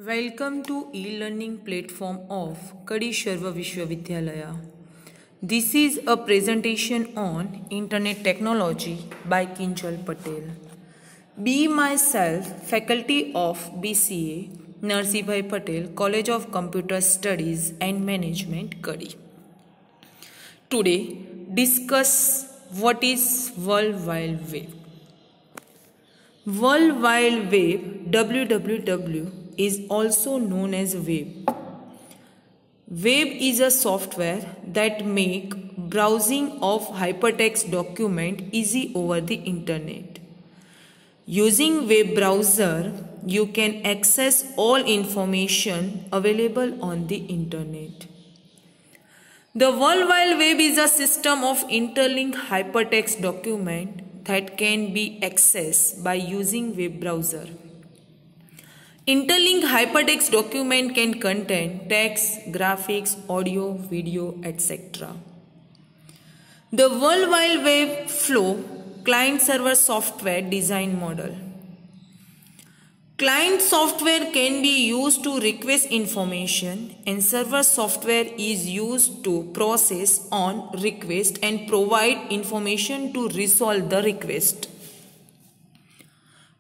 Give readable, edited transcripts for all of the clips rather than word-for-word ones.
Welcome to e-learning platform of Kadi Sharva Vishwavidyalaya. This is a presentation on Internet Technology by Kinjal Patel. Be myself, faculty of BCA, Narsibhai Patel, College of Computer Studies and Management, Kadi. Today, discuss what is World Wide Web. World Wide Web, WWW, is also known as web. Web is a software that make browsing of hypertext document easy over the internet. Using web browser, you can access all information available on the internet. The World Wide Web is a system of interlinked hypertext document that can be accessed by using web browser. Interlinked hypertext document can contain text, graphics, audio, video, etc. The World Wide Web flow client-server software design model. Client software can be used to request information and server software is used to process on request and provide information to resolve the request.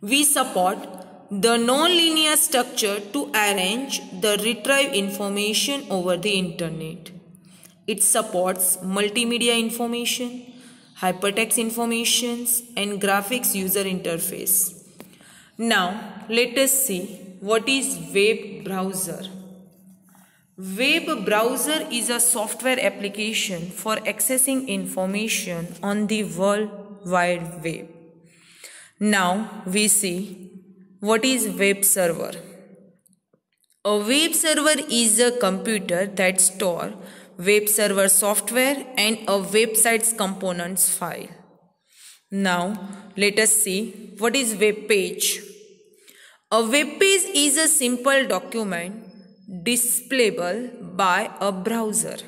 We support the non-linear structure to arrange the retrieve information over the internet. It supports multimedia information, hypertext informations, and graphics user interface. Now, let us see what is web browser. Web browser is a software application for accessing information on the World Wide Web. Now, we see what is web server? A web server is a computer that stores web server software and a website's components file. Now, let us see what is web page. A web page is a simple document displayable by a browser.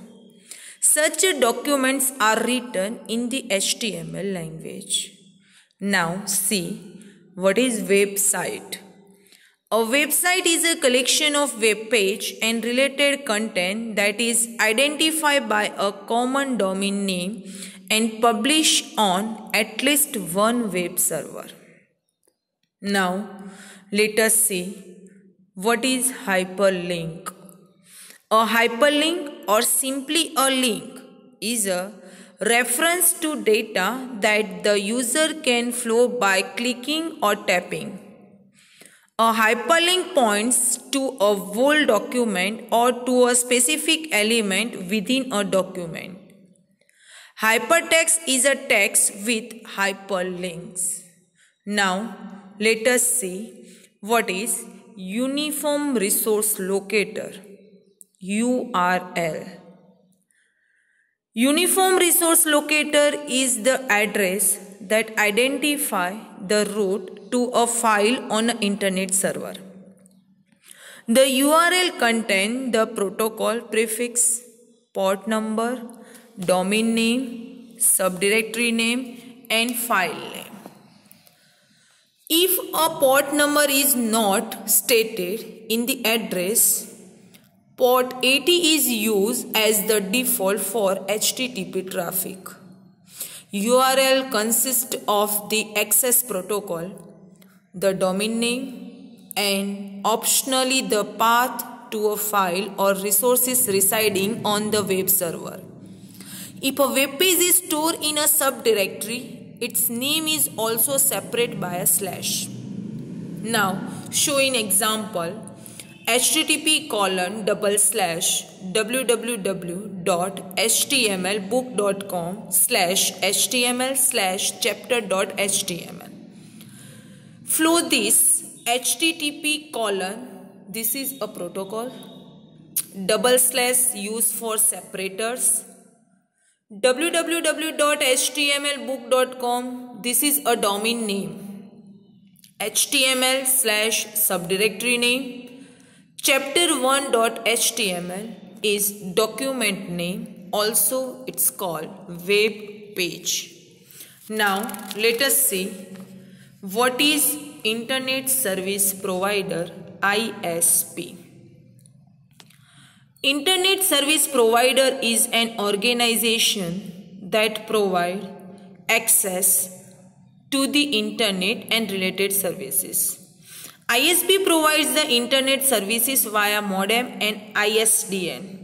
Such documents are written in the HTML language. Now, see what is website? A website is a collection of web page and related content that is identified by a common domain name and published on at least one web server. Now, let us see what is hyperlink. A hyperlink or simply a link is a reference to data that the user can flow by clicking or tapping. A hyperlink points to a whole document or to a specific element within a document. Hypertext is a text with hyperlinks. Now, let us see what is Uniform Resource Locator, URL. Uniform Resource Locator is the address that identifies the route to a file on an internet server. The URL contains the protocol prefix, port number, domain name, subdirectory name, and file name. If a port number is not stated in the address, Port 80 is used as the default for HTTP traffic. URL consists of the access protocol, the domain name, and optionally the path to a file or resources residing on the web server. If a web page is stored in a subdirectory, its name is also separated by a slash. Now, showing example. http://www.htmlbook.com/html/chapter.html. Flow this http:// this is a protocol, / used for separators, www.htmlbook.com this is a domain name, html/subdirectory name, chapter1.html is document name, also it's called web page. Now let us see what is Internet Service Provider ISP. Internet service provider is an organization that provides access to the internet and related services. ISP provides the internet services via modem and ISDN.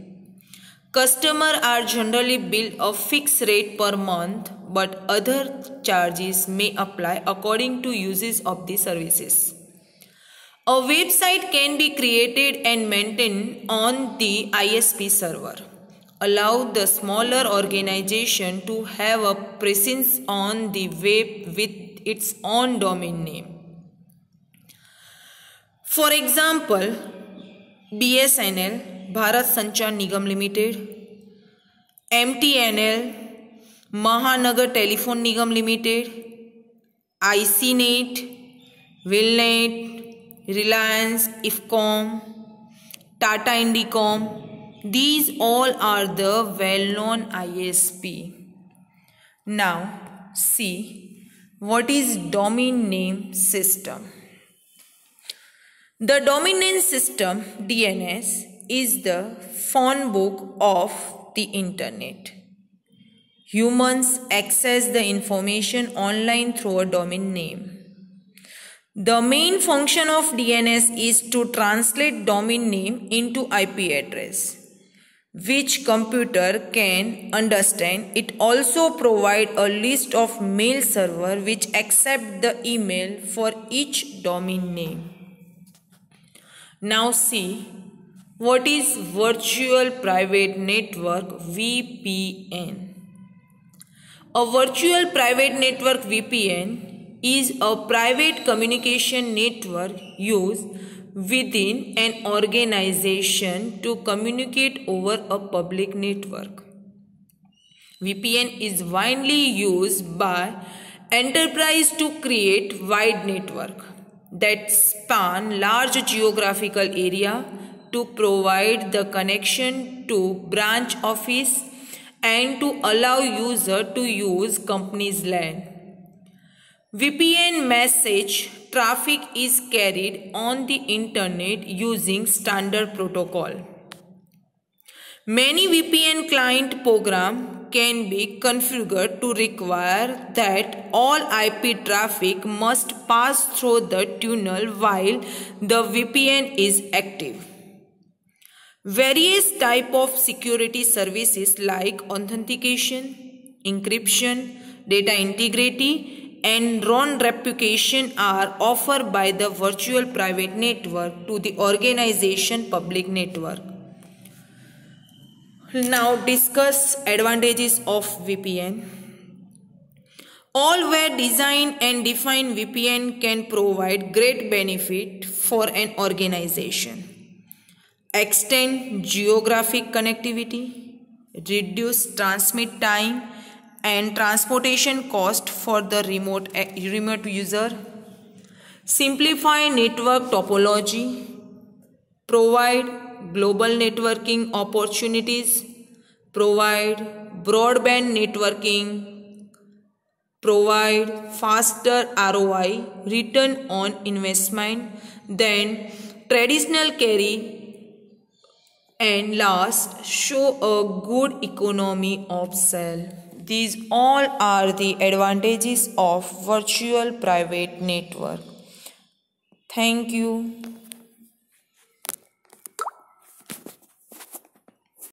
Customers are generally billed a fixed rate per month, but other charges may apply according to uses of the services. A website can be created and maintained on the ISP server, allow the smaller organization to have a presence on the web with its own domain name. For example, BSNL, Bharat Sanchar Nigam Limited, MTNL, Mahanagar Telephone Nigam Limited, ICNet, Willnet, Reliance, IFCOM, Tata Indicom. These all are the well-known ISP. Now, see what is domain name system. The domain name system, DNS, is the phone book of the internet. Humans access the information online through a domain name. The main function of DNS is to translate domain name into IP address, which computer can understand. It also provides a list of mail server which accept the email for each domain name. Now see what is Virtual Private Network VPN. A Virtual Private Network VPN is a private communication network used within an organization to communicate over a public network. VPN is widely used by enterprise to create wide network that span large geographical area to provide the connection to branch office and to allow user to use company's LAN. VPN message traffic is carried on the internet using standard protocol. Many VPN client program can be configured to require that all IP traffic must pass through the tunnel while the VPN is active. Various types of security services like authentication, encryption, data integrity, and non-replication are offered by the virtual private network to the organization public network. Now discuss advantages of VPN. All well-designed and defined VPN can provide great benefit for an organization. Extend geographic connectivity, reduce transmit time and transportation cost for the remote user, simplify network topology, provide global networking opportunities, provide broadband networking, provide faster ROI, return on investment than traditional carrier, and last, show a good economy of scale. These all are the advantages of virtual private network. Thank you.